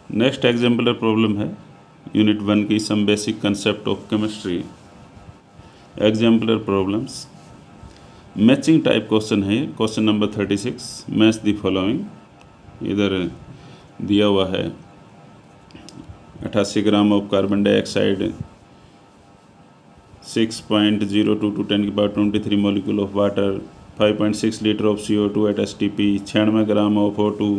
Next exemplar problem है unit 1 की some basic concept of chemistry. Exemplar problems matching type question है। Question number 36, match the following. इधर दिया हुआ है 88 gram of carbon dioxide, 6.02 to 10⁻23 molecule of water, 5.6 liter of CO2 at STP, 96 gram of O2,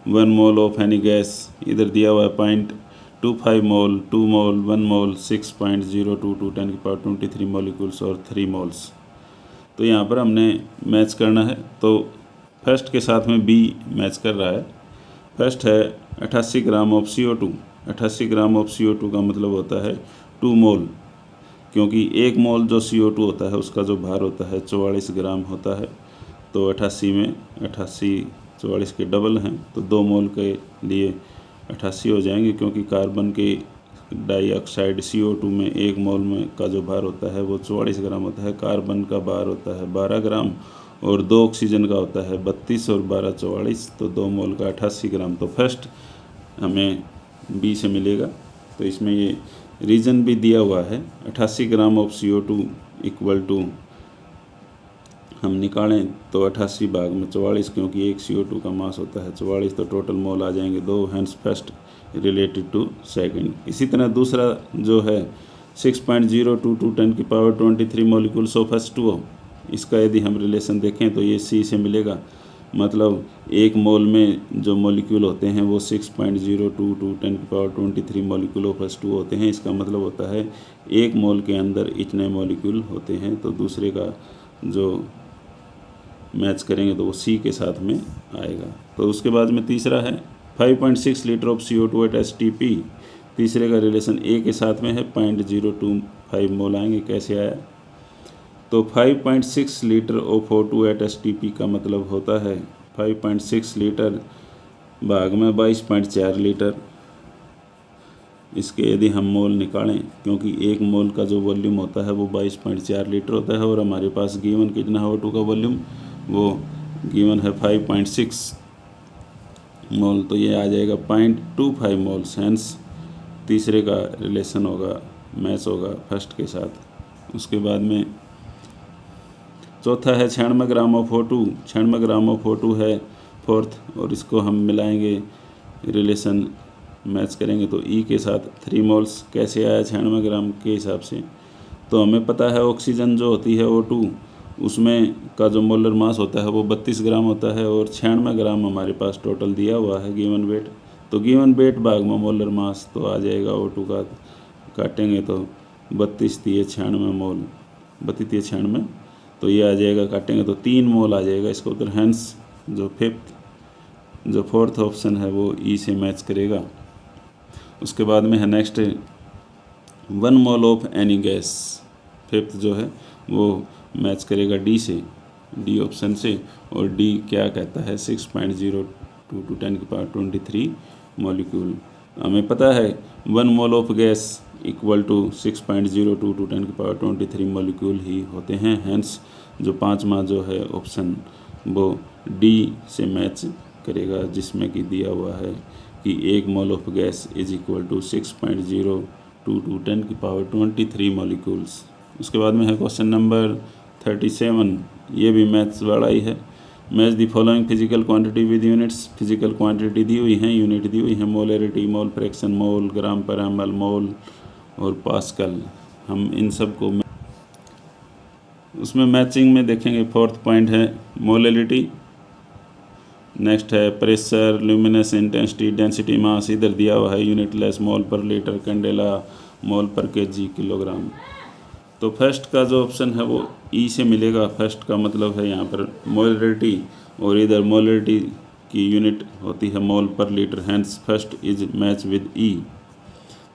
1 mole of any gas. इधर दिया हुआ है 0.25 मोल, 2 मोल, 1 मोल, 6.02 to 10⁻23 molecules और 3 मोल्स। तो यहाँ पर हमने मैच करना है, तो फर्स्ट के साथ में बी मैच कर रहा है। फर्स्ट है 88 gram of CO2। 88 gram of CO2 का मतलब होता है 2 मोल, क्योंकि 1 मोल जो CO2 होता है उसका जो भार होता है 44 ग्राम होता है। तो 88 में 88 44 के डबल हैं, तो 2 मोल के लिए 88 हो जाएंगे, क्योंकि कार्बन के डाइऑक्साइड CO2 में 1 मोल में का जो भार होता है वो 44 ग्राम होता है। कार्बन का भार होता है 12 ग्राम और 2 ऑक्सीजन का होता है 32 और 12 44, तो 2 मोल का 88 ग्राम। तो फर्स्ट हमें बी से मिलेगा। तो इसमें ये रीजन भी दिया हुआ है 88 gram of CO2 equal to, हम निकालें तो 88 भाग में 44, क्योंकि एक CO2 का मास होता है 44, तो टोटल मोल आ जाएंगे 2। Hence first related to second. इसी तरह दूसरा जो है 6.02 to 10⁻23 molecules of H2O, इसका यदि हम रिलेशन देखें तो ये सी से मिलेगा। मतलब 1 मोल में जो मॉलिक्यूल होते हैं वो 6.02 to 10⁻23 molecule of H2O होते हैं। इसका मतलब होता है 1 मोल के अंदर इतने मॉलिक्यूल होते हैं। तो दूसरे का जो मैच करेंगे तो वो सी के साथ में आएगा। तो उसके बाद में तीसरा है 5.6 litre of CO2 eight STP। तीसरे का रिलेशन ए के साथ में है, 0.025 मोल आएंगे। कैसे आया? तो 5.6 litre of O2 eight STP का मतलब होता है 5.6 लीटर भाग में 22.4 लीटर। इसके यदि हम मोल निकालें, क्योंकि 1 मोल का जो वॉल्यूम होता है वो 22.4 लीटर होता है, और हमारे पास गिवन कितना है O2 का वॉल्यूम, वो गिवन है 5.6 मोल, तो ये आ जाएगा 0.25 मोल्स। हैंस तीसरे का रिलेशन होगा, मैच होगा फर्स्ट के साथ। उसके बाद में चौथा है 96 gram of O2। 96 gram of O2 है फोर्थ, और इसको हम मिलाएंगे, रिलेशन मैच करेंगे तो ई के साथ 3 मोल्स। कैसे आया 96 ग्राम के हिसाब से? तो हमें पता है ऑक्सीजन जो होती है O2, उसमें का जो मोलर मास होता है वो 32 ग्राम होता है, और 96 ग्राम हमारे पास टोटल दिया हुआ है गिवन वेट। तो गिवन वेट भाग में मोलर मास तो आ जाएगा O2 का, काटेंगे तो 32 दिए 96 मोल, 32 दिए 96, तो ये आ जाएगा, काटेंगे तो 3 मोल आ जाएगा इसका उत्तर। हैंस जो फोर्थ ऑप्शन है वो ई से मैच करेगा। उसके बाद में है next 1 mole of any gas. Fifth जो है वो मैच करेगा डी से, डी ऑप्शन से। और डी क्या कहता है 6.02 to 10⁻23 मॉलिक्यूल। हमें पता है 1 mole of gas equal to 6.02 to 10⁻23 molecule ही होते हैं। हैंस जो पांचवा जो है ऑप्शन वो डी से मैच करेगा, जिसमें कि दिया हुआ है कि 1 mole of gas is equal to 6.02 to 10⁻23 molecules. उसके बाद में है क्वेश्चन नंबर 37। ये भी मैथ्स वाला ही है। Match the following physical quantity with units. Physical quantity दी हुई हैं, यूनिट दी हुई है, मोलरिटी, मोल फ्रैक्शन, मोल, ग्राम पर ml, मोल और पास्कल। हम इन सब को उसमें मैचिंग में देखेंगे। फोर्थ पॉइंट है मोलरिटी, नेक्स्ट है प्रेशर, ल्यूमिनस इंटेंसिटी, डेंसिटी, मास। इधर दिया हुआ है यूनिट लेस, मोल पर लीटर, कैंडेला, मोल पर केजी, किलोग्राम। तो फर्स्ट का जो ऑप्शन है वो ई से मिलेगा। फर्स्ट का मतलब है यहाँ पर मोलरिटी, और इधर मोलरिटी की यूनिट होती है mole per litre. Hence first is match with E.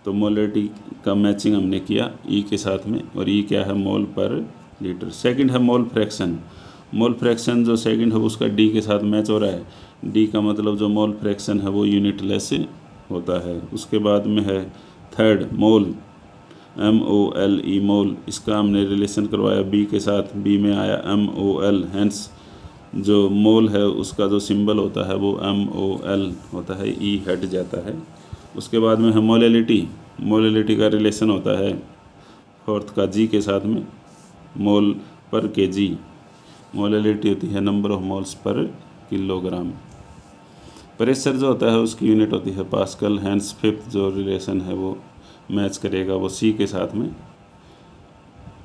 तो मोलरिटी का मैचिंग हमने किया ई के साथ में, और ई क्या है मोल पर लीटर। सेकंड है मोल फ्रैक्शन। मोल फ्रैक्शन जो सेकंड है उसका डी के साथ मैच हो रहा है। डी का मतलब जो मोल फ्रैक्शन है वो यूनिट लेस होता है। उसके बाद में है थर्ड मोल, MOLE, मोल। इसका हमने रिलेशन करवाया बी के साथ, बी में आया MOL। हैंस जो मोल है उसका जो सिंबल होता है वो MOL होता है, ई हट जाता है। उसके बाद में है मोलैलिटी। मोलैलिटी का रिलेशन होता है फोर्थ का जी के साथ में, मोल पर के जी। मोलैलिटी होती है number of moles per kilogram. Pressure जो होता है उसकी यूनिट होती है पास्कल। हैंस फिफ्थ जो रिलेशन है वो मैच करेगा वो सी के साथ में।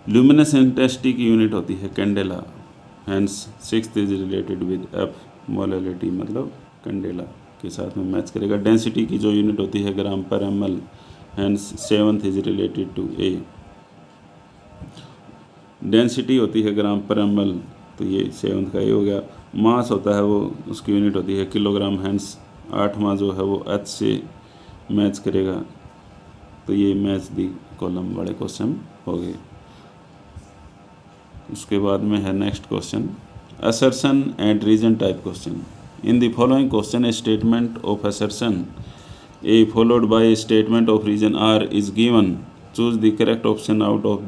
ल्यूमिनस इंटेंसिटी की यूनिट होती है candela. Hence sixth is related with F. Molality मतलब कैंडेला के साथ में मैच करेगा। डेंसिटी की जो यूनिट होती है ग्राम पर ml। Hence seventh is related to A. Density होती है ग्राम पर ml, तो ये सेवंथ का ये हो गया। मास होता है वो उसकी यूनिट होती है किलोग्राम। हैंस आठवां जो है वो एच से मैच करेगा, तो ये मैच दी कॉलम वाले क्वेश्चन हो गए। उसके बाद में है next question, assertion and reason type question. In the following question a statement of assertion a followed by a statement of reason R is given. Choose the correct option out of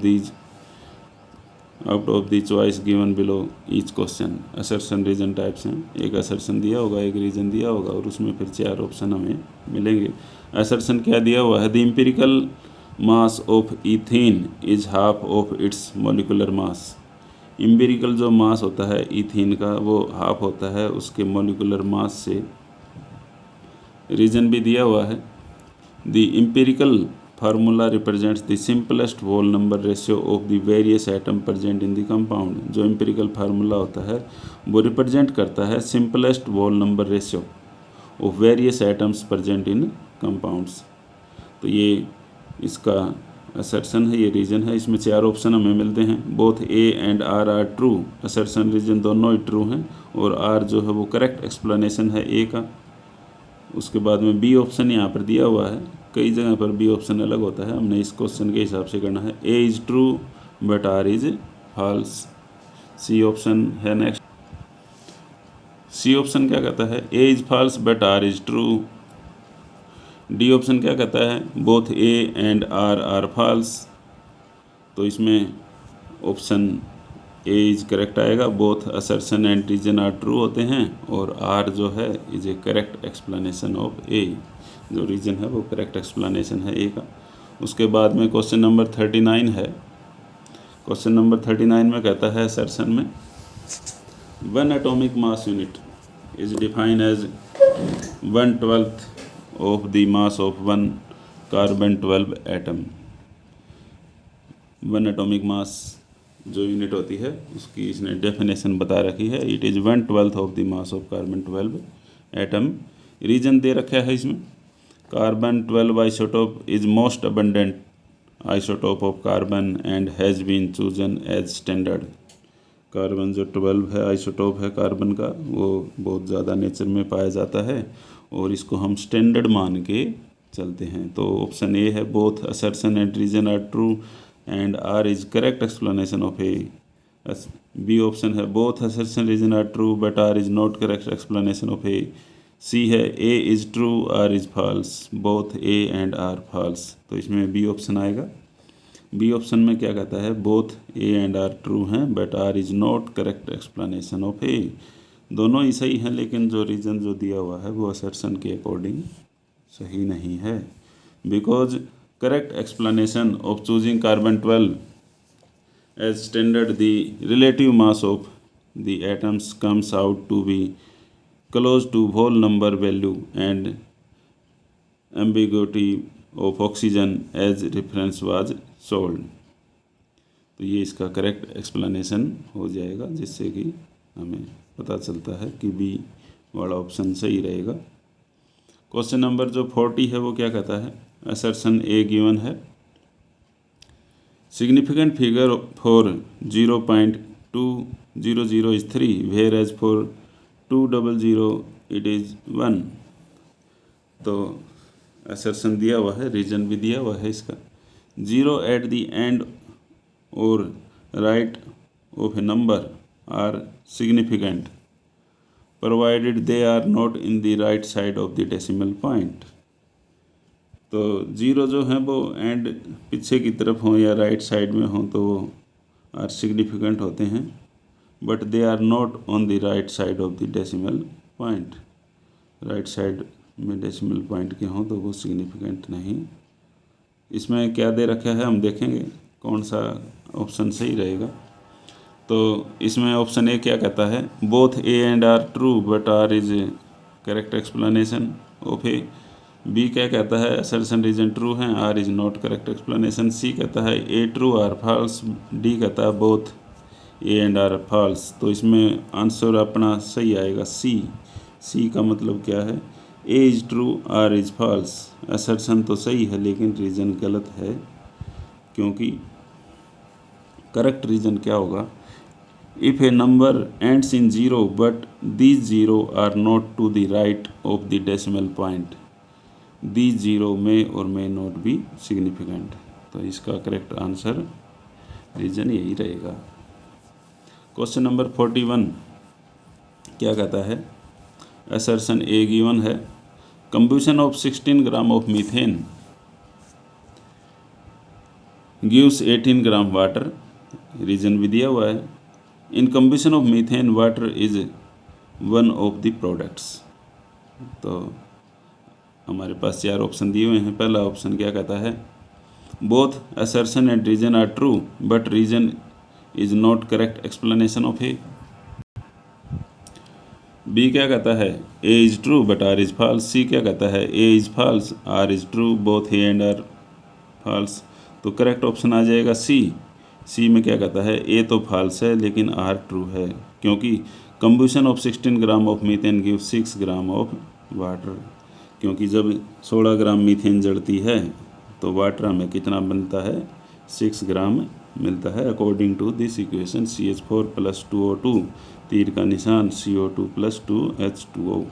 the choice given below each question. Assertion reason types हैं, एक assertion दिया होगा, एक reason दिया होगा और उसमें फिर 4 ऑप्शन हमें मिलेंगे। असर्शन क्या दिया हुआ है, the empirical mass of ethene is half of its molecular mass. Empirical जो मास होता है इथीन का वो हाफ होता है उसके मॉलिकुलर मास से। रीजन भी दिया हुआ है, the empirical formula represents the simplest whole number ratio of the various atom present in the compound. जो एम्पिरिकल फार्मूला होता है वो रिप्रेजेंट करता है simplest whole number ratio of various atoms present in compounds. तो ये इसका असर्शन है, ये रीजन है। इसमें 4 ऑप्शन हमें मिलते हैं। Both A and R are true. Assertion reason दोनों ही ट्रू हैं और आर जो है वो करेक्ट एक्सप्लेनेशन है ए का। उसके बाद में बी ऑप्शन यहाँ पर दिया हुआ है, कई जगह पर बी ऑप्शन अलग होता है, हमने इस क्वेश्चन के हिसाब से करना है। A is true but R is false. C option है नेक्स्ट। सी ऑप्शन क्या कहता है, A is false but R is true. D option क्या कहता है, both A and R are false. तो इसमें ऑप्शन ए इज करेक्ट आएगा। Both assertion and reason are true होते हैं और आर जो है is A correct explanation of A. जो रीजन है वो करेक्ट एक्सप्लेनेशन है ए का। उसके बाद में क्वेश्चन नंबर 39 है। क्वेश्चन नंबर 39 में कहता है असर्शन में 1 atomic mass unit is defined as 1/12 of the mass of 1 carbon 12 atom. 1 atomic mass जो यूनिट होती है उसकी इसने डेफिनेशन बता रखी है। It is 1/12 of the mass of carbon 12 atom. Reason दे रखा है इसमें, carbon 12 isotope is most abundant isotope of carbon and has been chosen as standard. Carbon जो 12 है आइसोटोप है कार्बन का, वो बहुत ज़्यादा नेचर में पाया जाता है और इसको हम स्टैंडर्ड मान के चलते हैं। तो ऑप्शन ए है, both assertion and reason are true and R is correct explanation of A. B option है, both assertion reason are true but R is not correct explanation of A. C है, A is true R is false, both A and R false. तो इसमें B option आएगा। B option में क्या कहता है, both A and R true हैं but R is not correct explanation of A. दोनों ही सही हैं लेकिन जो रीजन जो दिया हुआ है वो असर्शन के अकॉर्डिंग सही नहीं है। Because correct explanation of choosing carbon 12 as standard, the relative mass of the atoms comes out to be close to whole number value and ambiguity of oxygen as reference was solved. तो ये इसका correct explanation हो जाएगा जिससे कि हमें पता चलता है कि बी वाला ऑप्शन सही रहेगा। क्वेश्चन नंबर जो 40 है वो क्या कहता है, असर्शन ए गिवन है, significant figure for 0.200 is 3 whereas for 200 it is 1। तो असर्शन दिया हुआ है, रीजन भी दिया हुआ है इसका। 0 एट द एंड और right of a number are significant provided they are not in the right side of the decimal point. तो 0 जो है वो एंड पीछे की तरफ हों या राइट साइड में हों तो वो आर सिग्निफिकेंट होते हैं but they are not on the right side of the decimal point. Right side में डेसिमल पॉइंट के हों तो वो सिग्निफिकेंट नहीं। इसमें क्या दे रखा है हम देखेंगे कौन सा ऑप्शन सही रहेगा। तो इसमें ऑप्शन ए क्या कहता है, both A and R true but R is correct explanation of A. B क्या कहता है, असर्शन रीजन ट्रू है, R is not correct explanation. C कहता है A true R false. D कहता है both A and R false. तो इसमें आंसर अपना सही आएगा सी। सी का मतलब क्या है, A is true R is false. Assertion तो सही है लेकिन रीजन गलत है, क्योंकि करेक्ट रीजन क्या होगा, if a number ends in zero but these zero are not to the right of the decimal point, these zero में और मे नॉट बी सिग्निफिकेंट। तो इसका करेक्ट आंसर रीजन यही रहेगा। क्वेश्चन नंबर 41 क्या कहता है, असर्शन ए गिवन है, combustion of 16 gram of methane gives 18 gram water. Reason भी दिया हुआ है। In combustion of methane water is one of the products. तो हमारे पास 4 ऑप्शन दिए हुए हैं। पहला ऑप्शन क्या कहता है, both assertion and reason are true but reason is not correct explanation of A. B क्या कहता है, A is true but R is false. C क्या कहता है, A is false R is true both A and R false. तो correct option आ जाएगा C. सी में क्या कहता है, ए तो फॉल्स है लेकिन आर ट्रू है, क्योंकि combustion of 16 gram of methane give 6 gram of water. क्योंकि जब 16 ग्राम मीथेन जड़ती है तो वाटर हमें कितना बनता है, 6 ग्राम मिलता है according to this equation. CH4 + 2O2, तीर का निशान CO2 + 2H2O।